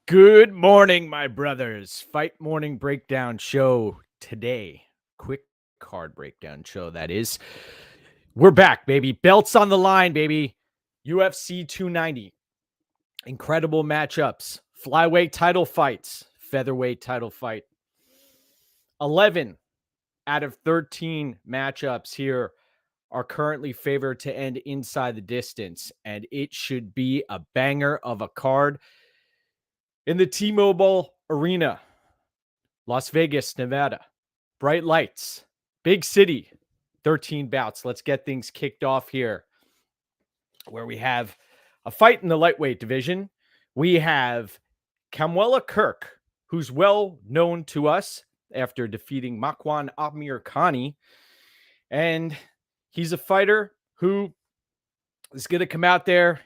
Good morning, my brothers. Fight morning breakdown show today. Quick card breakdown show, that is. We're back, baby. Belts on the line, baby. UFC 290. Incredible matchups. Flyweight title fights. Featherweight title fight. 11 out of 13 matchups here are currently favored to end inside the distance, and it should be a banger of a card. In the T-Mobile Arena, Las Vegas, Nevada, bright lights, big city, 13 bouts. Let's get things kicked off here, where we have a fight in the lightweight division. We have Kirk, who's well known to us after defeating Makwan Amir Khani. And he's a fighter who is going to come out there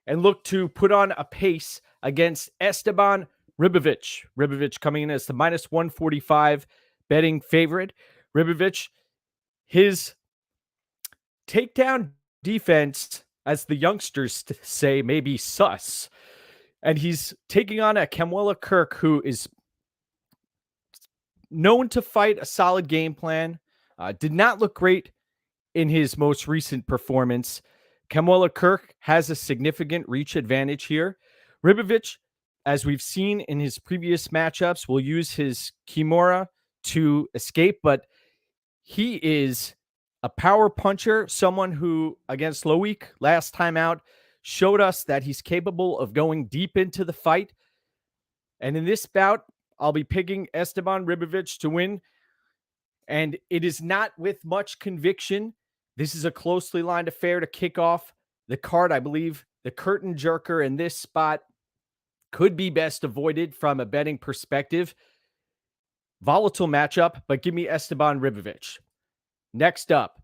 and look to put on a pace against Esteban Ribovic. Ribovic coming in as the minus 145 betting favorite. Ribovic, his takedown defense, as the youngsters say, may be sus. And he's taking on a Kirk, who is known to fight a solid game plan. Did not look great in his most recent performance. Kirk has a significant reach advantage here. Ribovic, as we've seen in his previous matchups, will use his Kimura to escape, but he is a power puncher, someone who, against Loic last time out, showed us that he's capable of going deep into the fight. And in this bout, I'll be picking Esteban Ribovic to win. And it is not with much conviction. This is a closely lined affair to kick off the card. I believe the curtain jerker in this spot could be best avoided from a betting perspective. Volatile matchup, but give me Esteban Ribovic. Next up,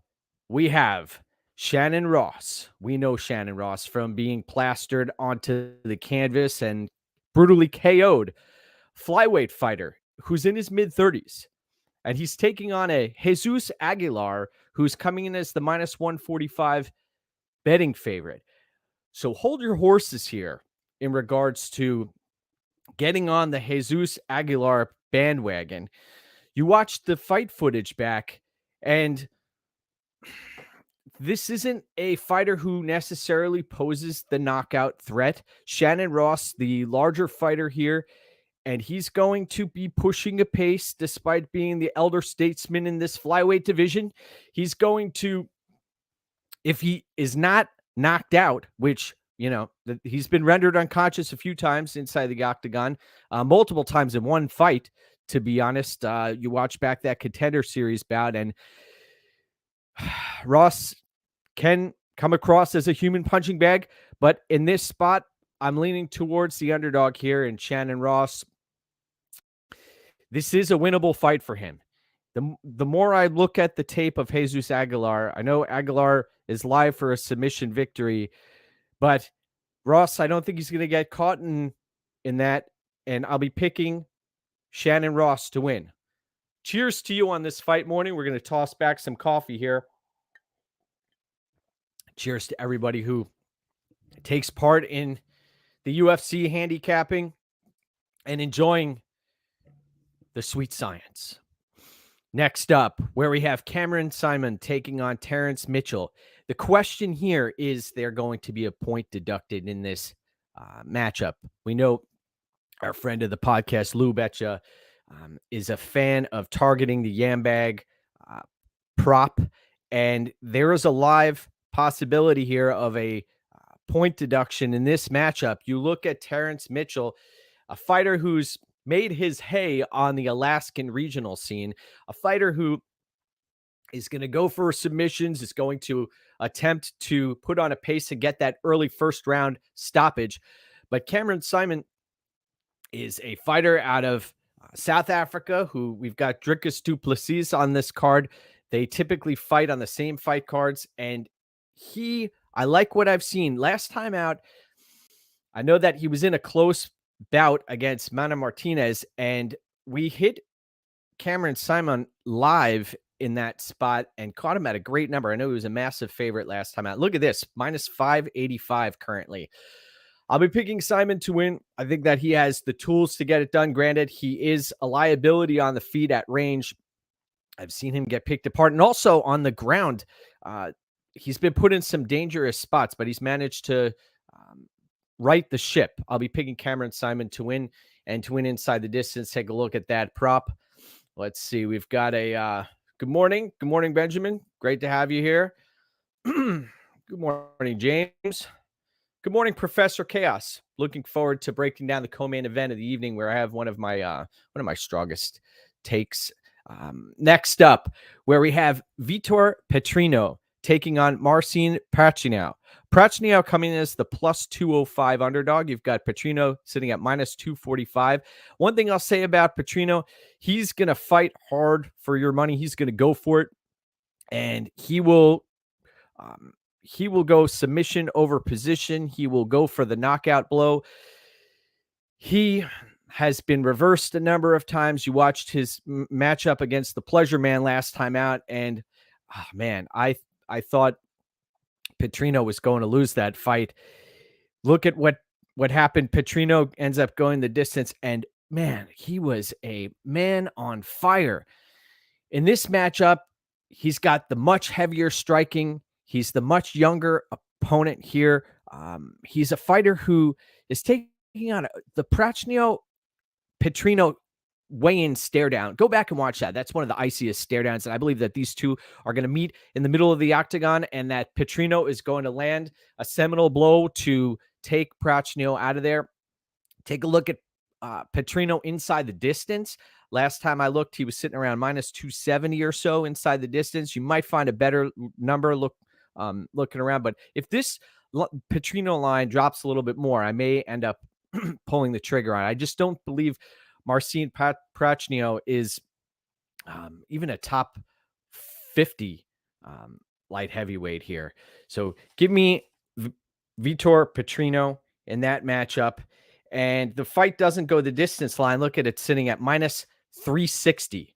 we have Shannon Ross. We know Shannon Ross from being plastered onto the canvas and brutally KO'd. Flyweight fighter who's in his mid-30s. And he's taking on a Jesus Aguilar, who's coming in as the minus 145 betting favorite. So hold your horses here in regards to getting on the Jesus Aguilar bandwagon. You watch the fight footage back, and this isn't a fighter who necessarily poses the knockout threat. Shannon Ross, the larger fighter here, and he's going to be pushing a pace despite being the elder statesman in this flyweight division. He's going to, if he is not knocked out, which, you know, he's been rendered unconscious a few times inside the octagon, multiple times in one fight, to be honest. You watch back that Contender Series bout, and Ross can come across as a human punching bag, but in this spot, I'm leaning towards the underdog here in Shannon Ross. This is a winnable fight for him. The more I look at the tape of Jesus Aguilar, I know Aguilar is live for a submission victory, but Ross, I don't think he's going to get caught in that, and I'll be picking Shannon Ross to win. Cheers to you on this fight morning. We're going to toss back some coffee here. Cheers to everybody who takes part in the UFC handicapping and enjoying the sweet science. Next up, where we have Cameron Simon taking on Terrence Mitchell. The question here is there going to be a point deducted in this matchup? We know our friend of the podcast, Lou Betcha, is a fan of targeting the Yambag prop, and there is a live possibility here of a point deduction in this matchup. You look at Terrence Mitchell, a fighter who's made his hay on the Alaskan regional scene, a fighter who is going to go for submissions, is going to attempt to put on a pace and get that early first round stoppage. But Cameron Simon is a fighter out of South Africa who we've got Dricus du Plessis on this card. They typically fight on the same fight cards, and I like what I've seen. Last time out, I know that he was in a close bout against Mana Martinez, and we hit Cameron Simon live in that spot and caught him at a great number. I know he was a massive favorite last time out. Look at this, minus 585 currently. I'll be picking Simon to win. I think that he has the tools to get it done. Granted, he is a liability on the feet at range. I've seen him get picked apart, and also on the ground. He's been put in some dangerous spots, but he's managed to right the ship. I'll be picking Cameron Simon to win and to win inside the distance. Take a look at that prop. Let's see. We've got a good morning. Good morning, Benjamin. Great to have you here. Good morning, James. Good morning, Professor Chaos. Looking forward to breaking down the co-main event of the evening, where I have one of my strongest takes. Next up, where we have Vitor Petrino taking on Marcin Prachinio. Prachinio coming in as the plus 205 underdog. You've got Petrino sitting at minus 245. One thing I'll say about Petrino, he's going to fight hard for your money. He's going to go for it, and he will go submission over position. He will go for the knockout blow. He has been reversed a number of times. You watched his matchup against the Pleasure Man last time out, and I thought Petrino was going to lose that fight. Look at what happened. Petrino ends up going the distance, and man, he was a man on fire. In this matchup, he's got the much heavier striking. He's the much younger opponent here. He's a fighter who is taking on the Petrino weigh-in stare down. Go back and watch that. That's one of the iciest stare downs. And I believe that these two are going to meet in the middle of the octagon, and that Petrino is going to land a seminal blow to take Prachinio out of there. Take a look at Petrino inside the distance. Last time I looked, he was sitting around minus 270 or so inside the distance. You might find a better number looking around. But if this Petrino line drops a little bit more, I may end up pulling the trigger on it. I just don't believe Marcin Prachinio is even a top 50 light heavyweight here. So give me Vitor Petrino in that matchup. And the fight doesn't go the distance line. Look at it sitting at minus 360.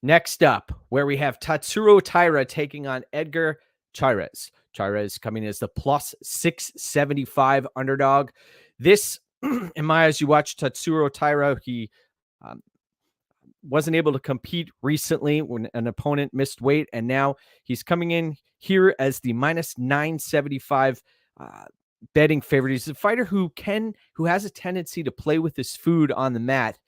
Next up, where we have Tatsuro Tyra taking on Edgar Chares. Chares coming as the plus 675 underdog. This, in my eyes, you watch Tatsuro Tyra. He wasn't able to compete recently when an opponent missed weight, and now he's coming in here as the minus 975 betting favorite. He's a fighter who has a tendency to play with his food on the mat,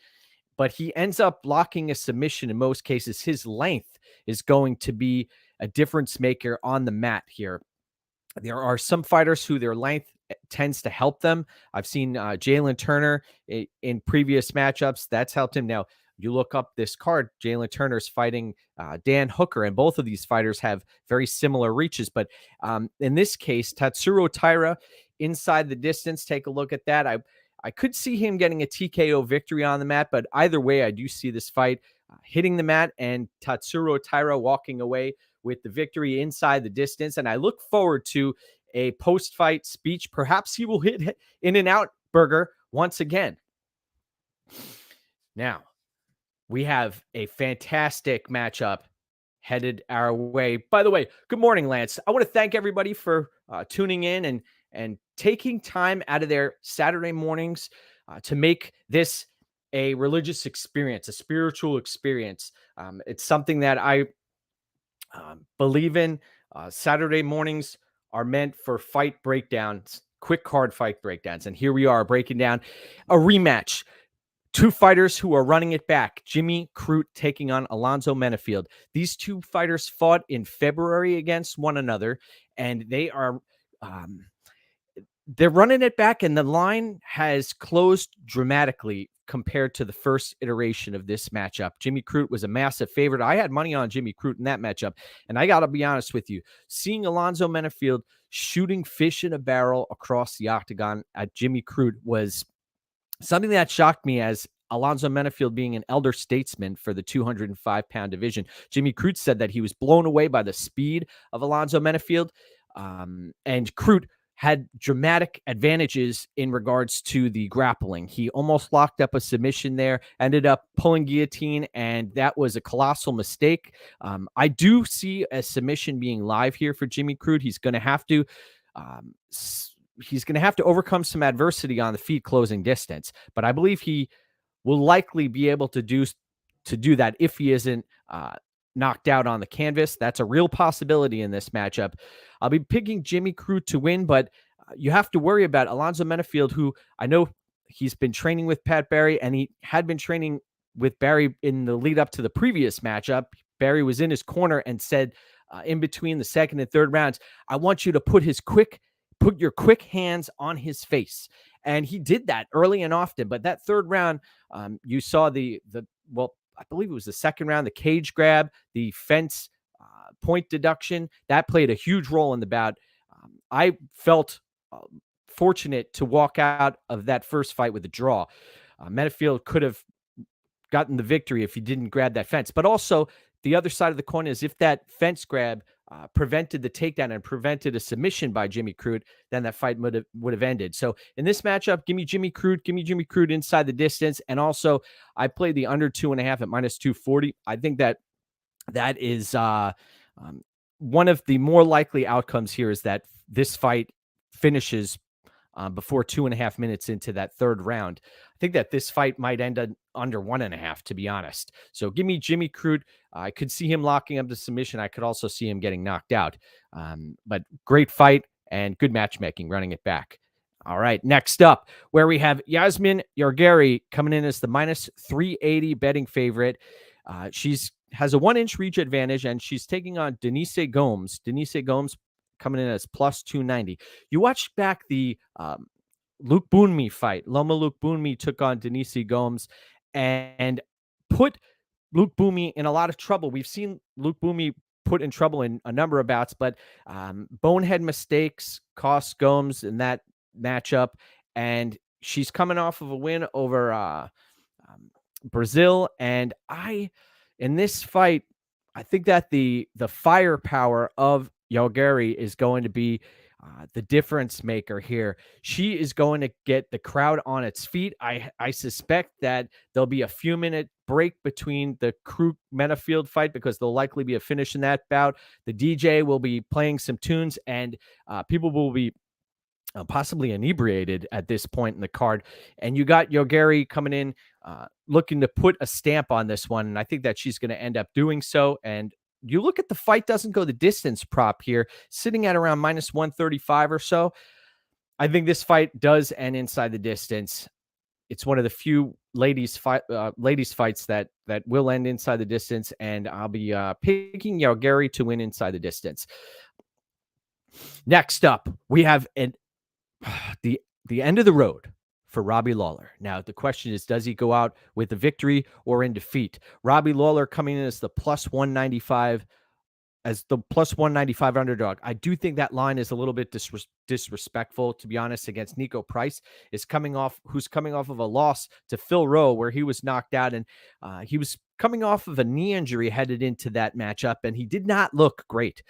but he ends up blocking a submission in most cases. His length is going to be a difference maker on the mat here. There are some fighters who their length tends to help them. I've seen Jalen Turner in previous matchups. That's helped him. Now, you look up this card, Jalen Turner's fighting Dan Hooker, and both of these fighters have very similar reaches. But in this case, Tatsuro Tyra inside the distance, take a look at that. I could see him getting a TKO victory on the mat, but either way, I do see this fight hitting the mat and Tatsuro Tyra walking away with the victory inside the distance. And I look forward to a post-fight speech. Perhaps he will hit In-N-Out Burger once again. Now, we have a fantastic matchup headed our way. By the way, good morning, Lance. I want to thank everybody for tuning in and taking time out of their Saturday mornings to make this a religious experience, a spiritual experience. It's something that I believe in. Saturday mornings are meant for fight breakdowns, quick card fight breakdowns. And here we are breaking down a rematch. Two fighters who are running it back. Jimmy Crute taking on Alonzo Menifield. These two fighters fought in February against one another, and they are they're running it back, and the line has closed dramatically compared to the first iteration of this matchup. Jimmy Crute was a massive favorite. I had money on Jimmy Crute in that matchup, and I got to be honest with you, seeing Alonzo Menifield shooting fish in a barrel across the octagon at Jimmy Crute was something that shocked me, as Alonzo Menifield being an elder statesman for the 205-pound division. Jimmy Crute said that he was blown away by the speed of Alonzo Menifield, and Crute had dramatic advantages in regards to the grappling. He almost locked up a submission there, ended up pulling guillotine, and that was a colossal mistake. I do see a submission being live here for Jimmy Crute. He's going to have to he's going to have to overcome some adversity on the feet closing distance, but I believe he will likely be able to do that if he isn't knocked out on the canvas. That's a real possibility in this matchup. I'll be picking Jimmy Crute to win, but you have to worry about Alonzo Menifield, who I know he's been training with Pat Barry, and he had been training with Barry in the lead up to the previous matchup. Barry was in his corner and said in between the second and third rounds, I want you to put your quick hands on his face. And he did that early and often. But that third round, you saw well, I believe it was the second round, the cage grab, the fence point deduction. That played a huge role in the bout. I felt fortunate to walk out of that first fight with a draw. Menifield could have gotten the victory if he didn't grab that fence. But also, the other side of the coin is if that fence grab prevented the takedown and prevented a submission by Jimmy Crute, then that fight would have ended. So in this matchup, give me Jimmy Crute inside the distance. And also, I played the under 2.5 at -240. I think that is one of the more likely outcomes here is that this fight finishes before 2.5 minutes into that third round. I think that this fight might end under 1.5, to be honest. So give me Jimmy Crute. I could see him locking up the submission. I could also see him getting knocked out. But great fight and good matchmaking running it back. All right, next up, where we have Yasmin Yargary coming in as the -380 betting favorite. She's has a 1-inch reach advantage, and she's taking on Denise Gomes. Denise Gomes coming in as +290. You watched back the Luke Boonmi fight. Loma Luke Boonmi took on Denise Gomes and put Luke Boonmi in a lot of trouble. We've seen Luke Boonmi put in trouble in a number of bouts, but bonehead mistakes cost Gomes in that matchup. And she's coming off of a win over Brazil. And in this fight, I think that the firepower of Yargary is going to be the difference maker here. She is going to get the crowd on its feet. I suspect that there'll be a few minute break between the Crute Menifield fight because there'll likely be a finish in that bout. The DJ will be playing some tunes, and people will be possibly inebriated at this point in the card. And you got Yargary coming in looking to put a stamp on this one. And I think that she's going to end up doing so. And you look at the fight doesn't go the distance prop here, sitting at around -135 or so. I think this fight does end inside the distance. It's one of the few ladies fights that will end inside the distance. And I'll be picking Yargary to win inside the distance. Next up, we have the end of the road for Robbie Lawler. Now, the question is, does he go out with a victory or in defeat? Robbie Lawler coming in as the +195 underdog. I do think that line is a little bit disrespectful, to be honest, against Nico Price, who's coming off of a loss to Phil Rowe, where he was knocked out, and he was coming off of a knee injury headed into that matchup, and he did not look great.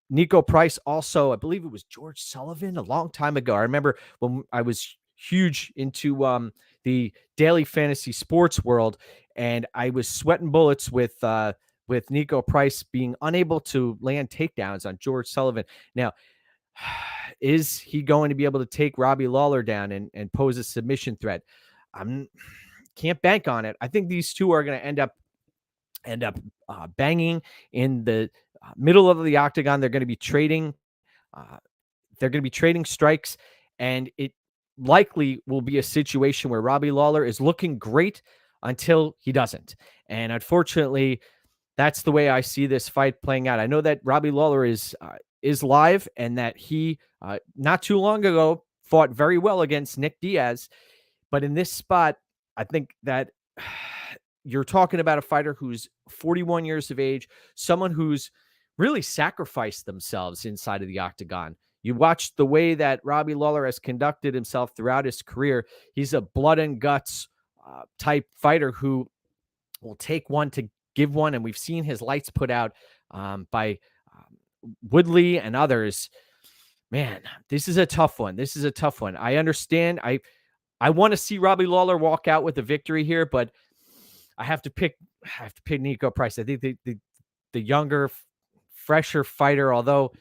Nico Price also, I believe it was George Sullivan a long time ago. I remember when I was huge into the daily fantasy sports world, and I was sweating bullets with Nico Price being unable to land takedowns on George Sullivan. Now, is he going to be able to take Robbie Lawler down and pose a submission threat? Can't bank on it. I think these two are going to end up banging in the middle of the octagon. They're going to be trading. They're going to be trading strikes, and it likely will be a situation where Robbie Lawler is looking great until he doesn't. And unfortunately, that's the way I see this fight playing out. I know that Robbie Lawler is live, and that he not too long ago fought very well against Nick Diaz. But in this spot, I think that you're talking about a fighter who's 41 years of age, someone who's really sacrificed themselves inside of the octagon. You watch the way that Robbie Lawler has conducted himself throughout his career. He's a blood and guts type fighter who will take one to give one. And we've seen his lights put out by Woodley and others. Man, this is a tough one. I understand. I want to see Robbie Lawler walk out with a victory here, but I have to pick Nico Price. I think the younger, fresher fighter, although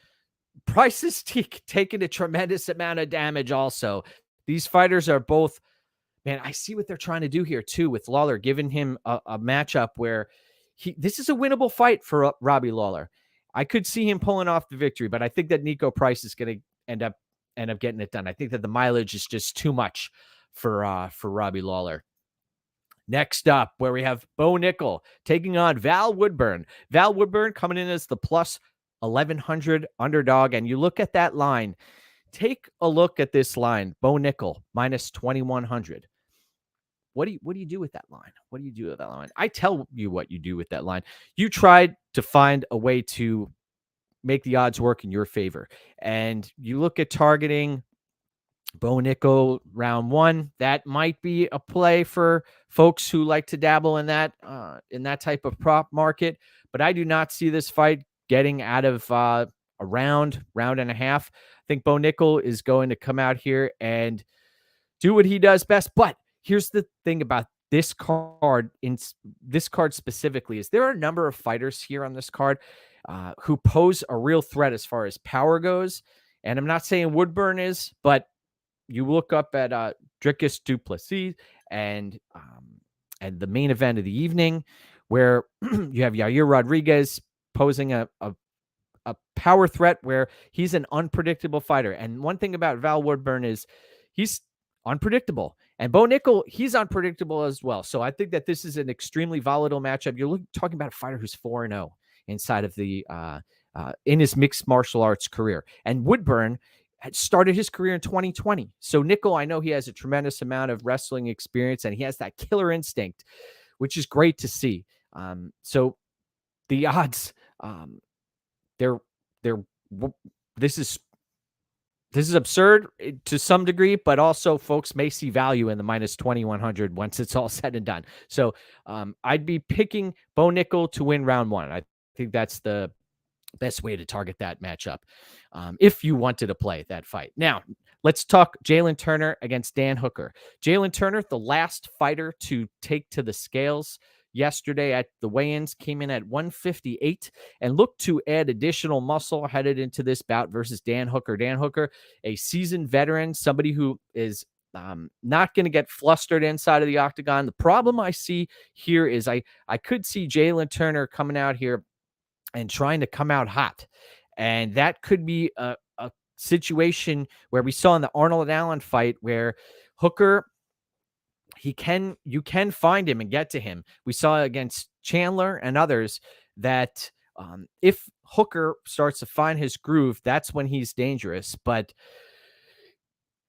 Price is taking a tremendous amount of damage also. These fighters are both, man, I see what they're trying to do here too with Lawler, giving him a matchup where this is a winnable fight for Robbie Lawler. I could see him pulling off the victory, but I think that Nico Price is going to end up getting it done. I think that the mileage is just too much for Robbie Lawler. Next up, where we have Bo Nickel taking on Val Woodburn. Val Woodburn coming in as the plus 1,100 underdog. And you look at that line. Take a look at this line. Bo Nickel minus 2,100. What do you do with that line? What do you do with that line? I tell you what you do with that line. You tried to find a way to make the odds work in your favor. And you look at targeting Bo Nickel round one. That might be a play for folks who like to dabble in that type of prop market. But I do not see this fight getting out of a round and a half. I think Bo Nickel is going to come out here and do what he does best. But here's the thing about this card, in this card specifically, is there are a number of fighters here on this card who pose a real threat as far as power goes. And I'm not saying Woodburn is, but you look up at Dricus du Plessis and the main event of the evening, where you have Yair Rodriguez posing a power threat, where he's an unpredictable fighter. And one thing about Val Woodburn is he's unpredictable. And Bo Nickel, he's unpredictable as well. So I think that this is an extremely volatile matchup. You're talking about a fighter who's 4-0 inside of the in his mixed martial arts career. And Woodburn had started his career in 2020. So Nickel, I know he has a tremendous amount of wrestling experience and he has that killer instinct, which is great to see. So the odds, this is absurd to some degree, but also folks may see value in the minus 2,100 once it's all said and done. So I'd be picking Bo Nickel to win round one. I think that's the best way to target that matchup if you wanted to play that fight. Now, let's talk Jalen Turner against Dan Hooker. Jalen Turner, the last fighter to take to the scales yesterday at the weigh-ins, came in at 158 and looked to add additional muscle headed into this bout versus Dan Hooker. Dan Hooker, a seasoned veteran, somebody who is not going to get flustered inside of the octagon. The problem I see here is I could see Jalen Turner coming out here and trying to come out hot. And that could be a situation where we saw in the Arnold Allen fight where Hooker, you can find him and get to him. We saw against Chandler and others that if Hooker starts to find his groove, that's when he's dangerous. But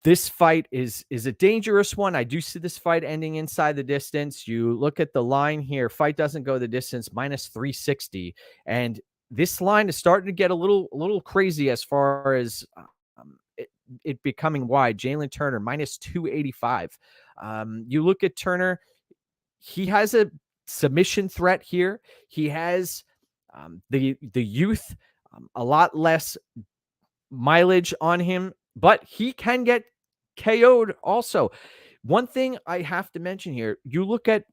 this fight is a dangerous one. I do see this fight ending inside the distance. You look at the line here, fight doesn't go the distance, minus 360. And this line is starting to get a little crazy as far as it becoming wide. Jalen Turner, minus 285. You look at Turner, he has a submission threat here. He has the youth, a lot less mileage on him, but he can get KO'd also. One thing I have to mention here, you look at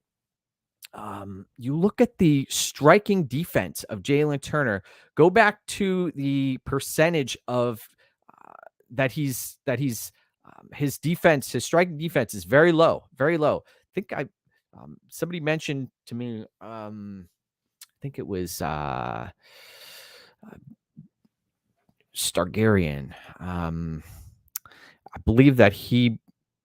the striking defense of Jalen Turner. Go back to the percentage of his defense, his striking defense is very low, very low. I think somebody mentioned to me, I think it was Stargarian. I believe that he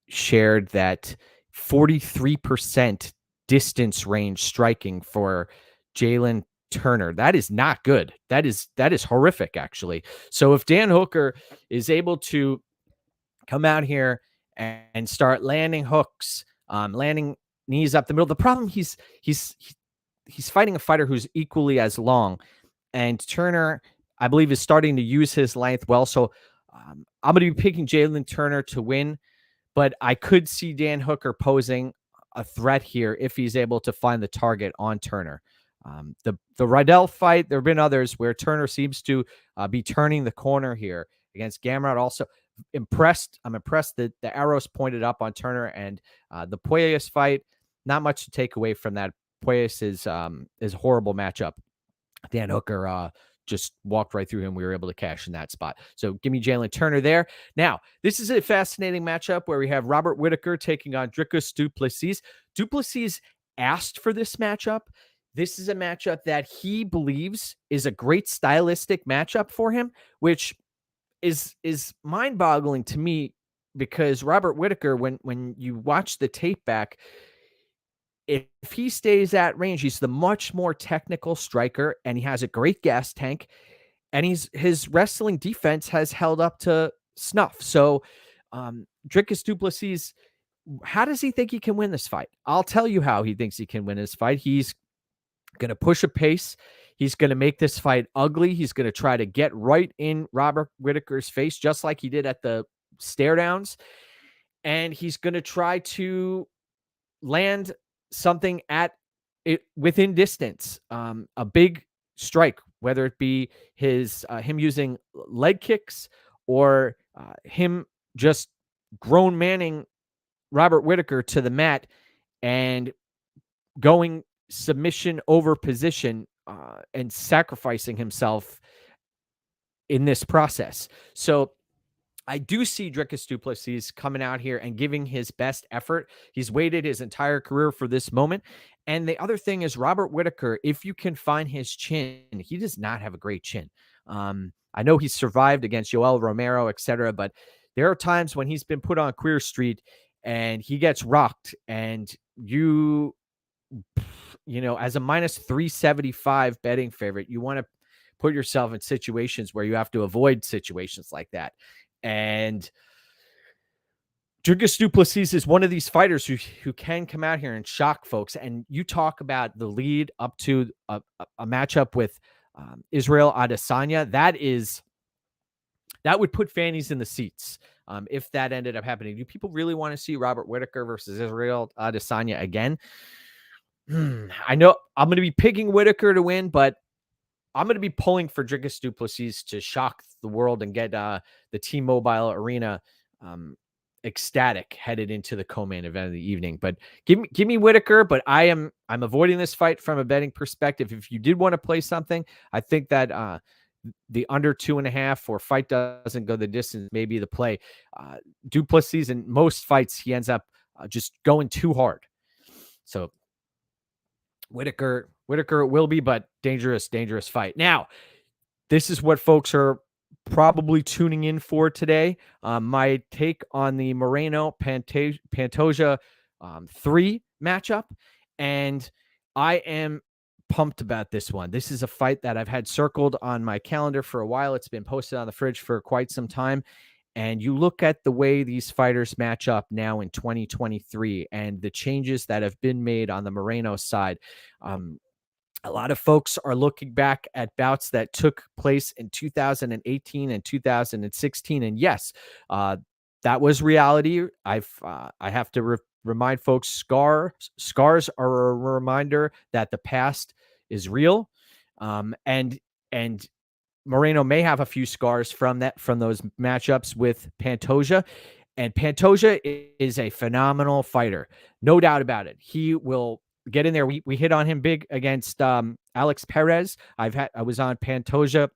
shared that 43% distance range striking for Jalen Turner. That is not good. That is horrific, actually. So if Dan Hooker is able to come out here and start landing hooks, landing knees up the middle, the problem he's fighting a fighter who's equally as long, and Turner, I believe, is starting to use his length well. So I'm going to be picking Jalen Turner to win, but I could see Dan Hooker posing a threat here if he's able to find the target on Turner. The Rydell fight, there have been others where Turner seems to be turning the corner here against Gamrot. Also I'm impressed that the arrows pointed up on Turner, and the Puelles fight, not much to take away from that. Puelles is a horrible matchup. Dan Hooker just walked right through him. We were able to cash in that spot. So give me Jalen Turner there. Now, this is a fascinating matchup where we have Robert Whittaker taking on Dricus du Plessis. Du Plessis asked for this matchup. This is a matchup that he believes is a great stylistic matchup for him, which is mind-boggling to me, because Robert Whittaker, when you watch the tape back, if he stays at range, he's the much more technical striker, and he has a great gas tank, and his wrestling defense has held up to snuff. So, Dricus du Plessis, how does he think he can win this fight? I'll tell you how he thinks he can win this fight. He's going to push a pace. He's going to make this fight ugly. He's going to try to get right in Robert Whittaker's face, just like he did at the stare downs. And he's going to try to land something at it within distance, a big strike, whether it be him using leg kicks or him just grown manning Robert Whittaker to the mat and going submission over position and sacrificing himself in this process. So I do see Dricus du Plessis coming out here and giving his best effort. He's waited his entire career for this moment. And the other thing is, Robert Whittaker, if you can find his chin, he does not have a great chin. I know he's survived against Yoel Romero, etc., but there are times when he's been put on Queer Street and he gets rocked, and you know, as a minus 375 betting favorite, you want to put yourself in situations where you have to avoid situations like that. And Dricus du Plessis is one of these fighters who can come out here and shock folks. And you talk about the lead up to a matchup with Israel Adesanya. That would put fannies in the seats if that ended up happening. Do people really want to see Robert Whittaker versus Israel Adesanya again? I know I'm going to be picking Whittaker to win, but I'm going to be pulling for Dricus du Plessis to shock the world and get the T-Mobile Arena ecstatic headed into the co-main event of the evening. But give me Whittaker, but I'm avoiding this fight from a betting perspective. If you did want to play something, I think that the under 2.5 or fight doesn't go the distance may be the play. Du Plessis, in most fights, he ends up just going too hard. So Whittaker it will be, but dangerous fight. Now, this is what folks are probably tuning in for today. My take on the Moreno Pantoja 3 matchup, and I am pumped about this one. This is a fight that I've had circled on my calendar for a while. It's been posted on the fridge for quite some time. And you look at the way these fighters match up now in 2023 and the changes that have been made on the Moreno side. A lot of folks are looking back at bouts that took place in 2018 and 2016. And yes, that was reality. I have to remind folks, scars are a reminder that the past is real. And Moreno may have a few scars from those matchups with Pantoja, and Pantoja is a phenomenal fighter, no doubt about it. He will get in there. We hit on him big against Alex Perez. I was on Pantoja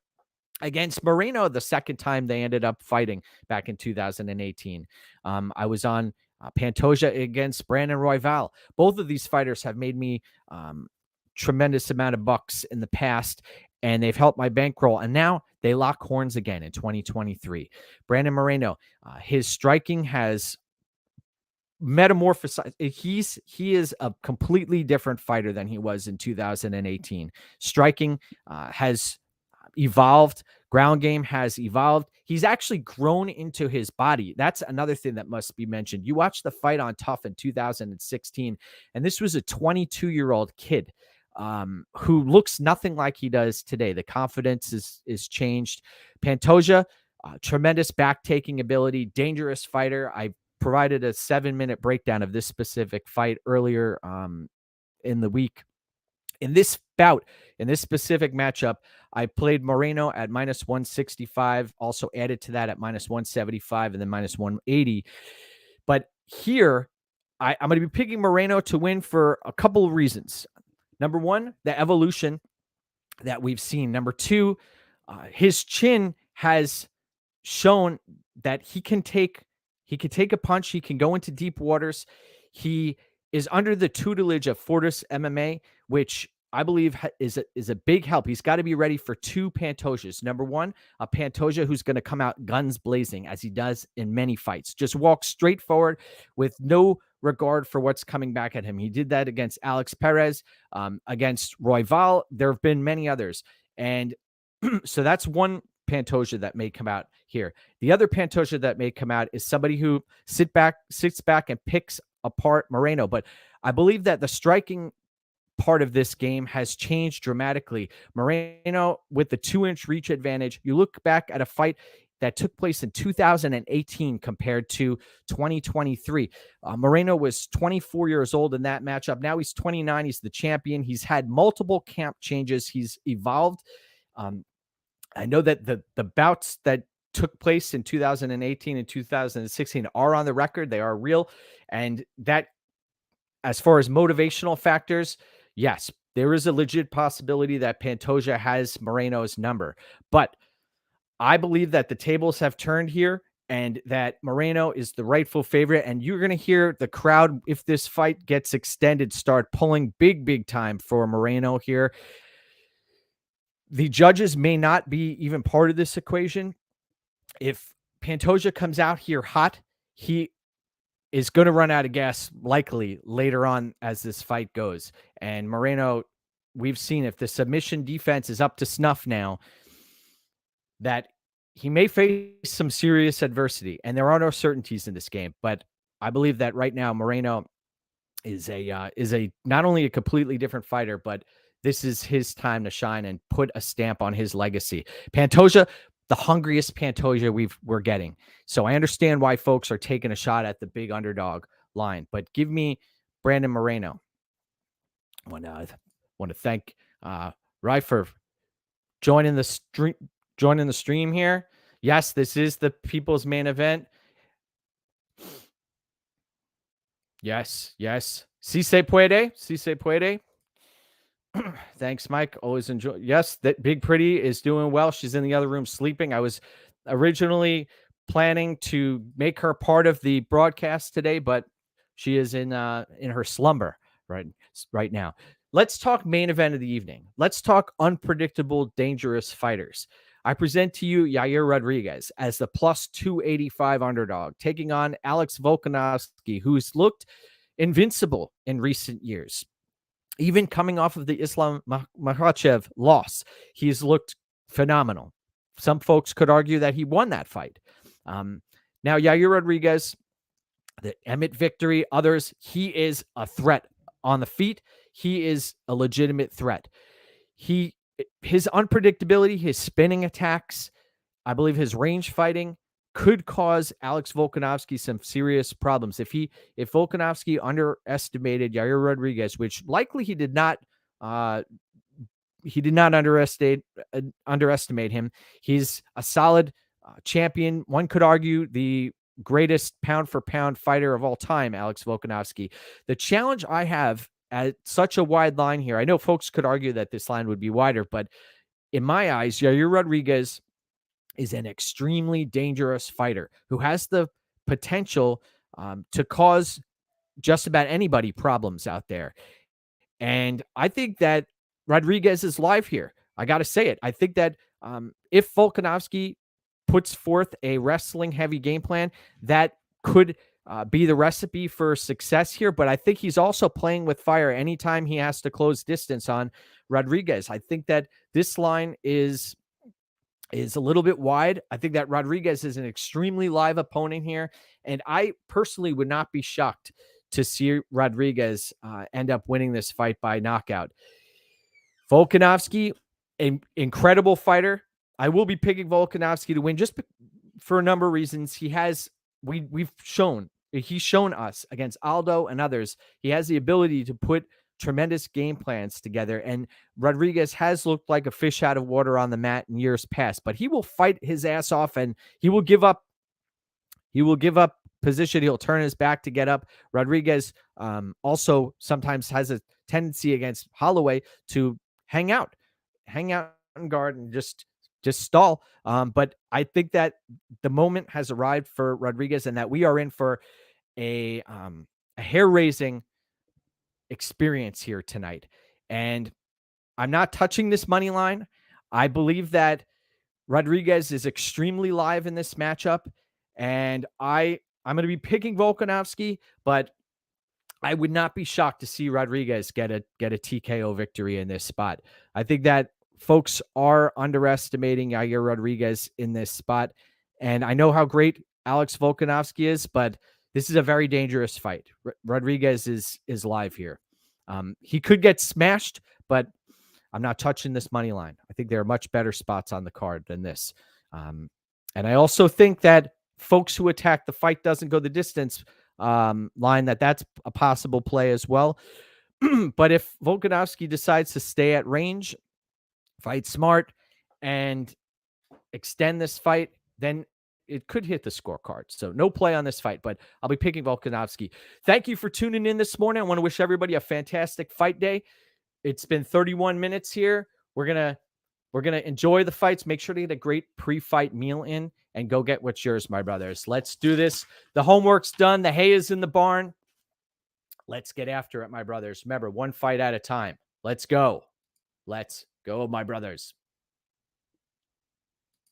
against Moreno the second time they ended up fighting back in 2018. I was on Pantoja against Brandon Royval. Both of these fighters have made me tremendous amount of bucks in the past, and they've helped my bankroll. And now they lock horns again in 2023. Brandon Moreno, his striking has metamorphosized. He is a completely different fighter than he was in 2018. Striking has evolved. Ground game has evolved. He's actually grown into his body. That's another thing that must be mentioned. You watch the fight on Tough in 2016, and this was a 22-year-old kid who looks nothing like he does today. The confidence is changed. Pantoja, tremendous back-taking ability, dangerous fighter. I provided a 7-minute breakdown of this specific fight earlier in the week. In this bout, in this specific matchup, I played Moreno at minus 165, also added to that at minus 175 and then minus 180. But here, I'm going to be picking Moreno to win for a couple of reasons. Number one, the evolution that we've seen. Number two, His chin has shown that he can take a punch. He can go into deep waters. He is under the tutelage of Fortis MMA, which I believe is a big help. He's got to be ready for two Pantojas. Number one, a Pantoja who's going to come out guns blazing, as he does in many fights. Just walk straight forward with no regard for what's coming back at him. He did that against Alex Perez, against Royval. There have been many others. And so that's one Pantoja that may come out here. The other Pantoja that may come out is somebody who sits back and picks apart Moreno. But I believe that the striking part of this game has changed dramatically. Moreno with the 2-inch reach advantage. You look back at a fight that took place in 2018 compared to 2023. Moreno was 24 years old in that matchup. Now he's 29. He's the champion. He's had multiple camp changes. He's evolved. I know that the bouts that took place in 2018 and 2016 are on the record. They are real. And that, as far as motivational factors, yes, there is a legit possibility that Pantoja has Moreno's number. But I believe that the tables have turned here and that Moreno is the rightful favorite. And you're going to hear the crowd, if this fight gets extended, start pulling big time for Moreno here. The judges may not be even part of this equation. If Pantoja comes out here hot, he is going to run out of gas likely later on as this fight goes. And Moreno, we've seen if the submission defense is up to snuff now, that he may face some serious adversity. And there are no certainties in this game. But I believe that right now Moreno is a not only a completely different fighter, but this is his time to shine and put a stamp on his legacy. Pantoja, the hungriest Pantoja we're getting. So I understand why folks are taking a shot at the big underdog line, but give me Brandon Moreno. I want to thank Rai for joining the stream here. Yes, this is the people's main event. Yes. Si se puede. Thanks, Mike. Always enjoy. Yes, that Big Pretty is doing well. She's in the other room sleeping. I was originally planning to make her part of the broadcast today, but she is in her slumber right now. Let's talk main event of the evening. Let's talk unpredictable, dangerous fighters. I present to you Yair Rodriguez as the plus 285 underdog, taking on Alex Volkanovski, who's looked invincible in recent years. Even coming off of the Islam Makhachev loss, he's looked phenomenal. Some folks could argue that he won that fight. Now, Yair Rodriguez, the Emmett victory, others, he is a threat on the feet. He is a legitimate threat. His unpredictability, his spinning attacks, I believe his range fighting could cause Alex Volkanovski some serious problems. If Volkanovski underestimated Yair Rodriguez, which likely he did not underestimate him. He's a solid champion. One could argue the greatest pound for pound fighter of all time, Alex Volkanovski. The challenge I have at such a wide line here, I know folks could argue that this line would be wider, but in my eyes, Yair Rodriguez is an extremely dangerous fighter who has the potential to cause just about anybody problems out there. And I think that Rodriguez is live here. I got to say it. I think that if Volkanovski puts forth a wrestling-heavy game plan, that could be the recipe for success here. But I think he's also playing with fire anytime he has to close distance on Rodriguez. I think that this line is a little bit wide. I think that Rodriguez is an extremely live opponent here. And I personally would not be shocked to see Rodriguez end up winning this fight by knockout. Volkanovski, an incredible fighter. I will be picking Volkanovski to win just for a number of reasons. He's shown us against Aldo and others. He has the ability to put tremendous game plans together. And Rodriguez has looked like a fish out of water on the mat in years past, but he will fight his ass off and he will give up position. He'll turn his back to get up. Rodriguez also sometimes has a tendency against Holloway to hang out in guard and just just stall. But I think that the moment has arrived for Rodriguez, and that we are in for a hair-raising experience here tonight. And I'm not touching this money line. I believe that Rodriguez is extremely live in this matchup, and I'm going to be picking Volkanovski, but I would not be shocked to see Rodriguez get a TKO victory in this spot. I think that folks are underestimating Yair Rodriguez in this spot, and I know how great Alex Volkanovski is, but this is a very dangerous fight. Rodriguez is live here. He could get smashed, but I'm not touching this money line. I think there are much better spots on the card than this. And I also think that folks who attack the fight doesn't go the distance line, that's a possible play as well. But if Volkanovski decides to stay at range, fight smart, and extend this fight, then it could hit the scorecard. So no play on this fight, but I'll be picking Volkanovski. Thank you for tuning in this morning. I want to wish everybody a fantastic fight day. It's been 31 minutes here. We're gonna enjoy the fights. Make sure to get a great pre-fight meal in and go get what's yours, my brothers. Let's do this. The homework's done. The hay is in the barn. Let's get after it, my brothers. Remember, one fight at a time. Let's go. Let's go, my brothers.